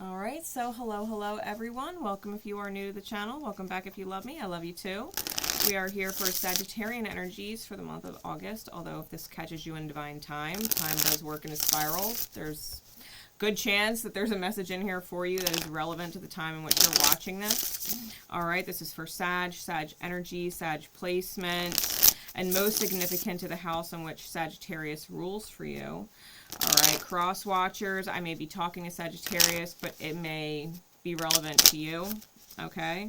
All right, so hello everyone. Welcome if you are new to the channel. Welcome back if you love me. I love you too. We are here for Sagittarian energies for the month of August, although if this catches you in divine time, time does work in a spiral. There's good chance that there's a message in here for you that is relevant to the time in which you're watching this. All right, this is for Sag energy, Sag placement, and most significant to the house in which Sagittarius rules for you. All right, cross watchers, I may be talking to Sagittarius, but it may be relevant to you, okay?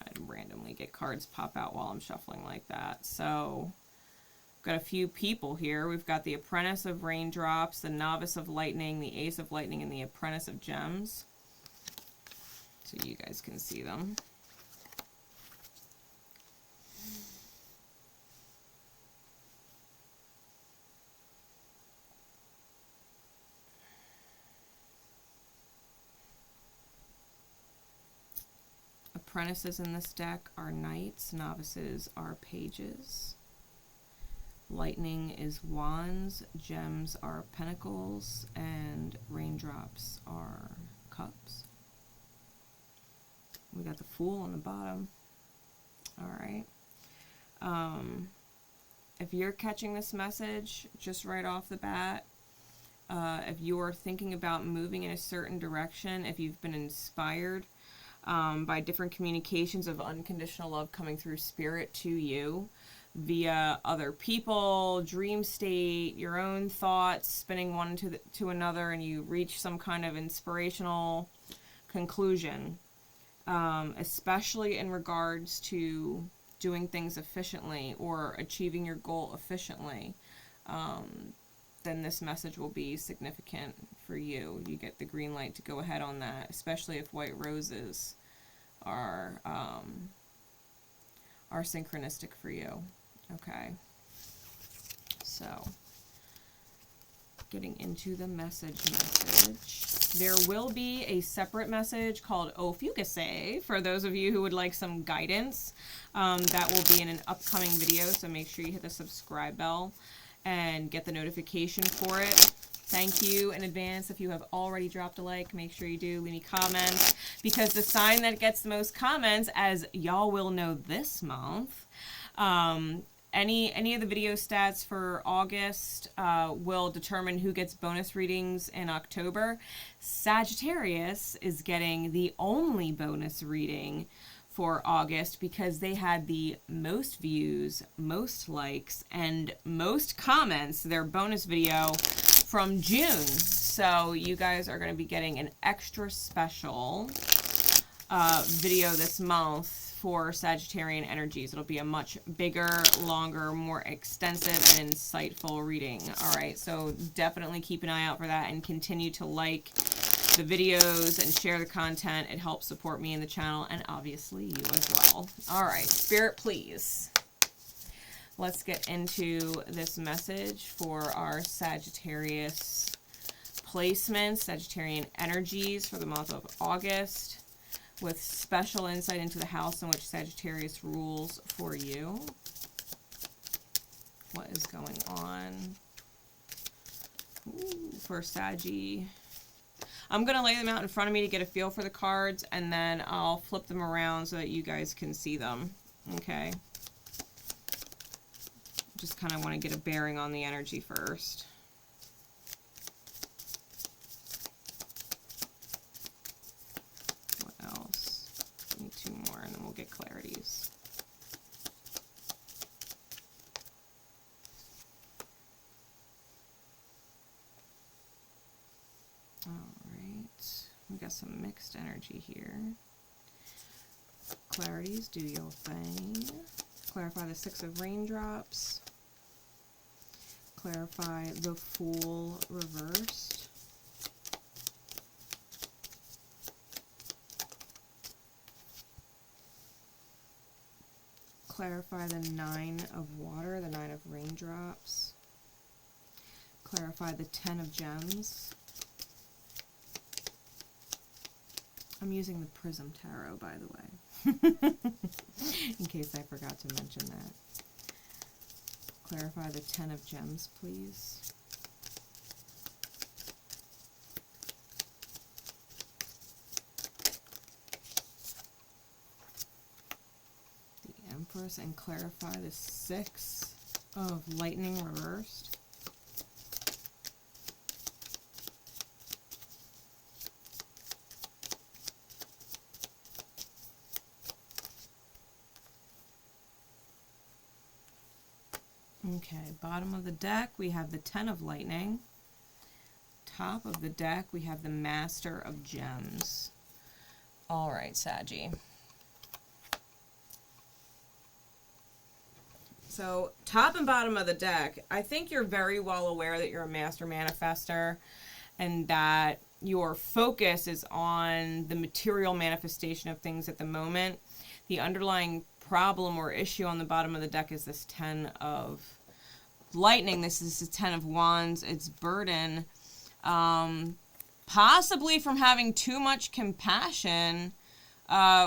I'd randomly get cards pop out while I'm shuffling like that. So, got a few people here. We've got the Apprentice of Raindrops, the Novice of Lightning, the Ace of Lightning, and the Apprentice of Gems. So you guys can see them. Apprentices in this deck are knights, novices are pages. Lightning is wands, gems are pentacles, and raindrops are cups. We got the Fool on the bottom. All right. If you're catching this message just right off the bat, if you're thinking about moving in a certain direction, if you've been inspired by different communications of unconditional love coming through spirit to you via other people, dream state, your own thoughts, spinning one to another, and you reach some kind of inspirational conclusion, especially in regards to doing things efficiently or achieving your goal efficiently, then this message will be significant for you. You get the green light to go ahead on that, especially if white roses are synchronistic for you. Okay. So, getting into the message. There will be a separate message called Ophiuchase for those of you who would like some guidance. That will be in an upcoming video, so make sure you hit the subscribe bell and get the notification for it. Thank you in advance. If you have already dropped a like, make sure you do. Leave me comments, because the sign that gets the most comments, as y'all will know this month, any of the video stats for August will determine who gets bonus readings in October. Sagittarius is getting the only bonus reading for August because they had the most views, most likes, and most comments, their bonus video from June. So you guys are going to be getting an extra special video this month for Sagittarian energies. It'll be a much bigger, longer, more extensive, and insightful reading. All right, so definitely keep an eye out for that and continue to like the videos and share the content. It helps support me in the channel and obviously you as well. All right, Spirit, please. Let's get into this message for our Sagittarius placements, Sagittarian energies for the month of August, with special insight into the house in which Sagittarius rules for you. What is going on for Saggy? I'm going to lay them out in front of me to get a feel for the cards, and then I'll flip them around so that you guys can see them. Okay. Just kind of want to get a bearing on the energy first. What else? Need two more, and then we'll get clarities. We got some mixed energy here. Clarities, do your thing. Clarify the Six of Raindrops. Clarify the Fool reversed. Clarify the Nine of Water, the Nine of Raindrops. Clarify the Ten of Gems. I'm using the Prism Tarot, by the way, in case I forgot to mention that. Clarify the Ten of Gems, please. Empress and clarify the Six of Lightning reversed. Okay, bottom of the deck, we have the Ten of Lightning. Top of the deck, we have the Master of Gems. All right, Saggy. So, top and bottom of the deck, I think you're very well aware that you're a master manifester and that your focus is on the material manifestation of things at the moment. The underlying problem or issue on the bottom of the deck is this Ten of Lightning. This is the Ten of Wands. It's burden, possibly from having too much compassion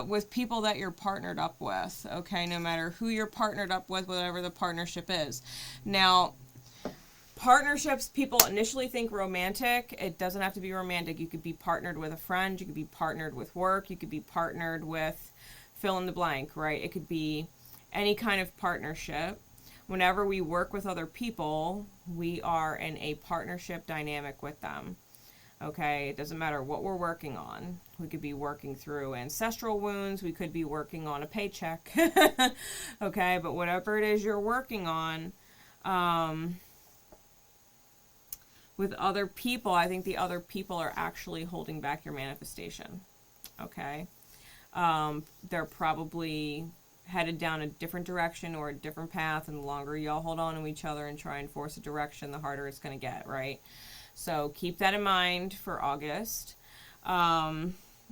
with people that you're partnered up with, okay? No matter who you're partnered up with, whatever the partnership is. Now, partnerships, people initially think romantic. It doesn't have to be romantic. You could be partnered with a friend. You could be partnered with work. You could be partnered with fill in the blank, right? It could be any kind of partnership. Whenever we work with other people, we are in a partnership dynamic with them. Okay, it doesn't matter what we're working on. We could be working through ancestral wounds. We could be working on a paycheck. Okay, but whatever it is you're working on, with other people, I think the other people are actually holding back your manifestation. Okay, they're probably headed down a different direction or a different path, and the longer y'all hold on to each other and try and force a direction, the harder it's going to get, right? So keep that in mind for August.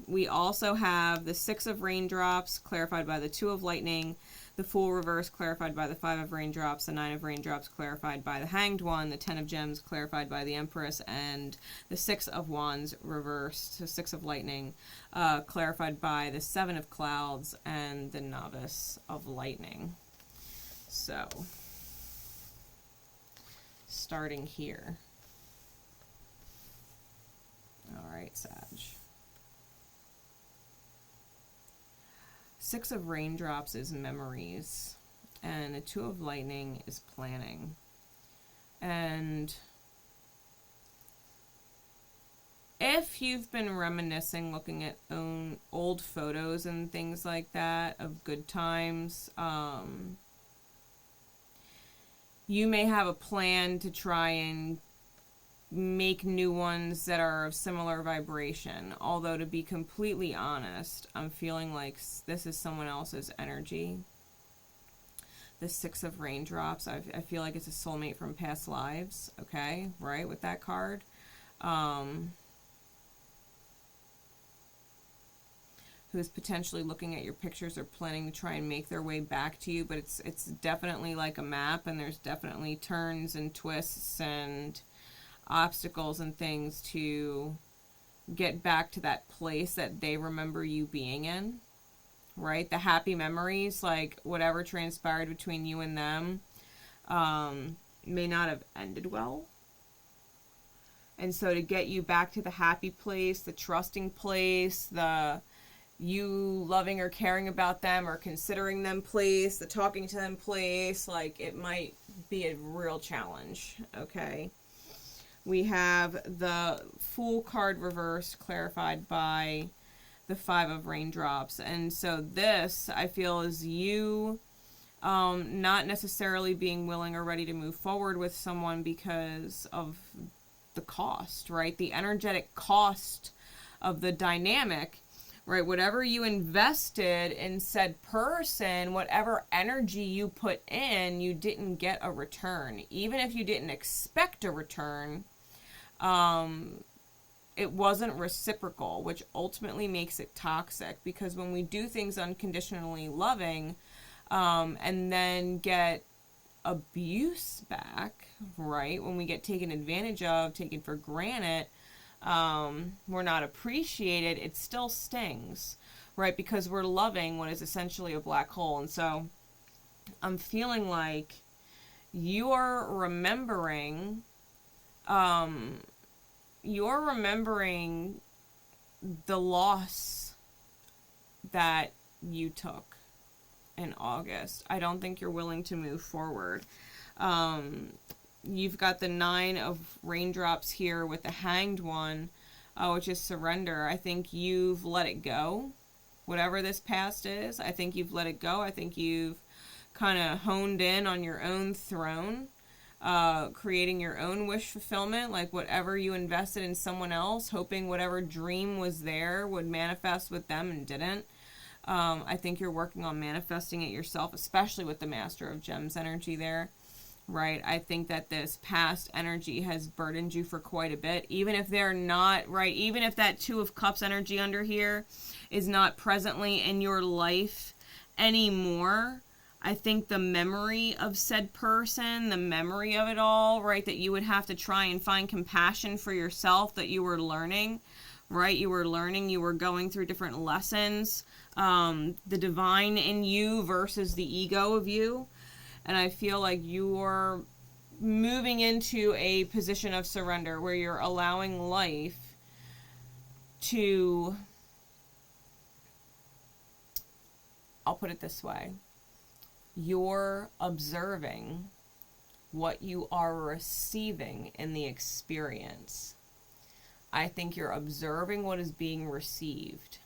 We also have the Six of Raindrops, clarified by the Two of Lightning, the Fool reverse, clarified by the Five of Raindrops, the Nine of Raindrops, clarified by the Hanged One, the Ten of Gems, clarified by the Empress, and the Six of Wands reversed, so Six of Lightning, clarified by the Seven of Clouds and the Novice of Lightning. So, starting here. All right, Sag. Six of Raindrops is memories, and the Two of Lightning is planning. And if you've been reminiscing, looking at old photos and things like that of good times, you may have a plan to try and make new ones that are of similar vibration. Although, to be completely honest, I'm feeling like this is someone else's energy. The Six of Raindrops, I feel like it's a soulmate from past lives, okay, right, with that card. Who's potentially looking at your pictures or planning to try and make their way back to you, but it's definitely like a map, and there's definitely turns and twists and obstacles and things to get back to that place that they remember you being in, right? The happy memories, like whatever transpired between you and them, may not have ended well. And so to get you back to the happy place, the trusting place, the you loving or caring about them or considering them place, the talking to them place, like it might be a real challenge, okay? We have the Fool card reversed, clarified by the Five of Raindrops. And so this, I feel, is you not necessarily being willing or ready to move forward with someone because of the cost, right? The energetic cost of the dynamic, right? Whatever you invested in said person, whatever energy you put in, you didn't get a return. Even if you didn't expect a return, it wasn't reciprocal, which ultimately makes it toxic, because when we do things unconditionally loving, and then get abuse back, right? When we get taken advantage of, taken for granted, we're not appreciated, it still stings, right? Because we're loving what is essentially a black hole. And so I'm feeling like you're remembering the loss that you took, in August. I don't think you're willing to move forward. You've got the 9 of raindrops here with the Hanged One, which is surrender. I think you've let it go. Whatever this past is, I think you've let it go. I think you've kind of honed in on your own throne, creating your own wish fulfillment, like whatever you invested in someone else, hoping whatever dream was there would manifest with them and didn't. I think you're working on manifesting it yourself, especially with the Master of Gems energy there, right? I think that this past energy has burdened you for quite a bit, even if they're not, right? Even if that 2 of Cups energy under here is not presently in your life anymore, I think the memory of said person, the memory of it all, right, that you would have to try and find compassion for yourself, that you were learning, right? You were learning, you were going through different lessons, the divine in you versus the ego of you. And I feel like you're moving into a position of surrender where you're allowing life to, I'll put it this way, you're observing what you are receiving in the experience. I think you're observing what is being received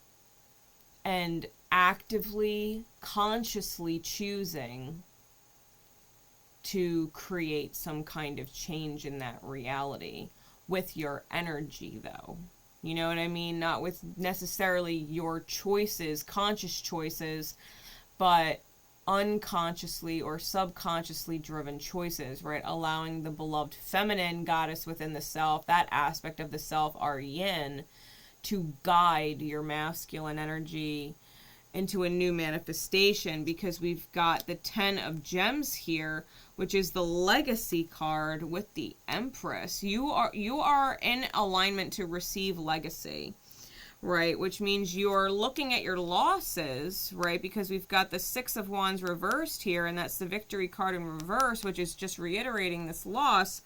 and actively, consciously choosing to create some kind of change in that reality with your energy, though. You know what I mean? Not with necessarily your choices, conscious choices, but unconsciously or subconsciously driven choices, right? Allowing the beloved feminine goddess within the self, that aspect of the self, our yin, to guide your masculine energy into a new manifestation, because we've got the 10 of Gems here, which is the legacy card with the Empress. You are in alignment to receive legacy, right? Which means you're looking at your losses, right? Because we've got the 6 of Wands reversed here, and that's the Victory card in reverse, which is just reiterating this loss.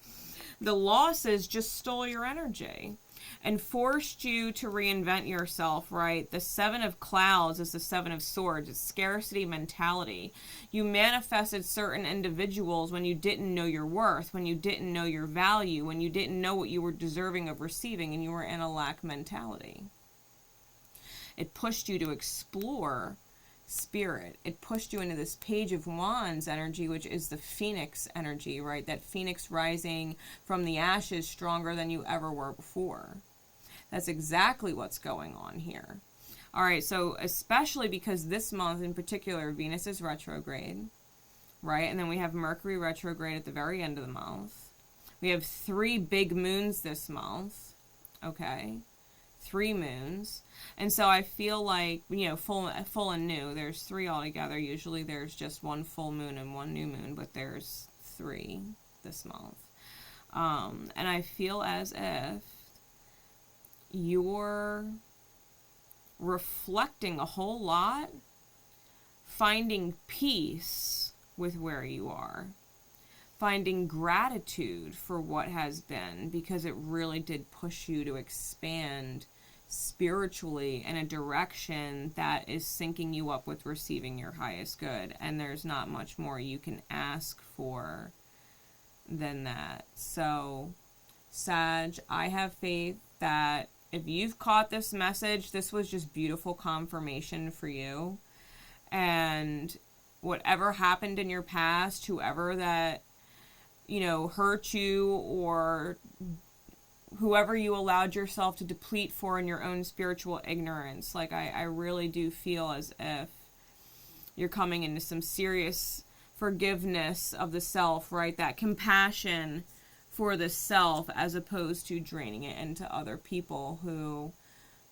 The losses just stole your energy and forced you to reinvent yourself, right? The 7 of Clouds is the 7 of Swords. It's scarcity mentality. You manifested certain individuals when you didn't know your worth, when you didn't know your value, when you didn't know what you were deserving of receiving, and you were in a lack mentality. It pushed you to explore spirit. It pushed you into this Page of Wands energy, which is the Phoenix energy, right? That Phoenix rising from the ashes stronger than you ever were before. That's exactly what's going on here. All right, so especially because this month in particular, Venus is retrograde, right? And then we have Mercury retrograde at the very end of the month. We have 3 big moons this month, okay? 3 moons. And so I feel like, you know, full and new, there's 3 altogether. Usually there's just 1 full moon and 1 new moon, but there's 3 this month. And I feel as if you're reflecting a whole lot, finding peace with where you are, finding gratitude for what has been, because it really did push you to expand spiritually in a direction that is syncing you up with receiving your highest good. And there's not much more you can ask for than that. So, Sag, I have faith that if you've caught this message, this was just beautiful confirmation for you. And whatever happened in your past, whoever that, you know, hurt you, or whoever you allowed yourself to deplete for in your own spiritual ignorance, like I really do feel as if you're coming into some serious forgiveness of the self, right? That compassion for the self, as opposed to draining it into other people who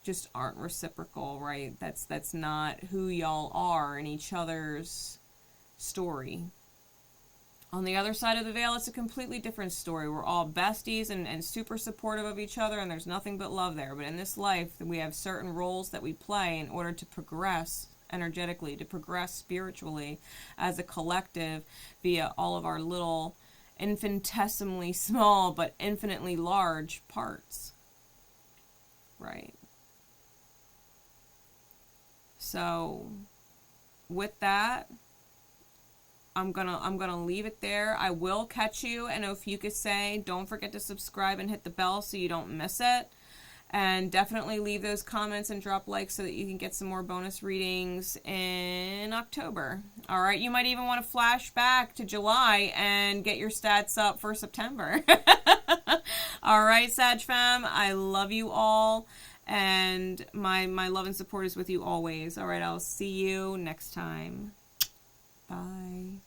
just aren't reciprocal, right? That's not who y'all are in each other's story. On the other side of the veil, it's a completely different story. We're all besties and super supportive of each other, and there's nothing but love there. But in this life, we have certain roles that we play in order to progress energetically, to progress spiritually as a collective via all of our little infinitesimally small but infinitely large parts, right? So with that, I'm gonna leave it there. I will catch you in Ophiuchus. Don't forget to subscribe and hit the bell so you don't miss it. And definitely leave those comments and drop likes so that you can get some more bonus readings in October. All right, you might even want to flash back to July and get your stats up for September. All right, Sag fam, I love you all, and my love and support is with you always. All right, I'll see you next time. Bye.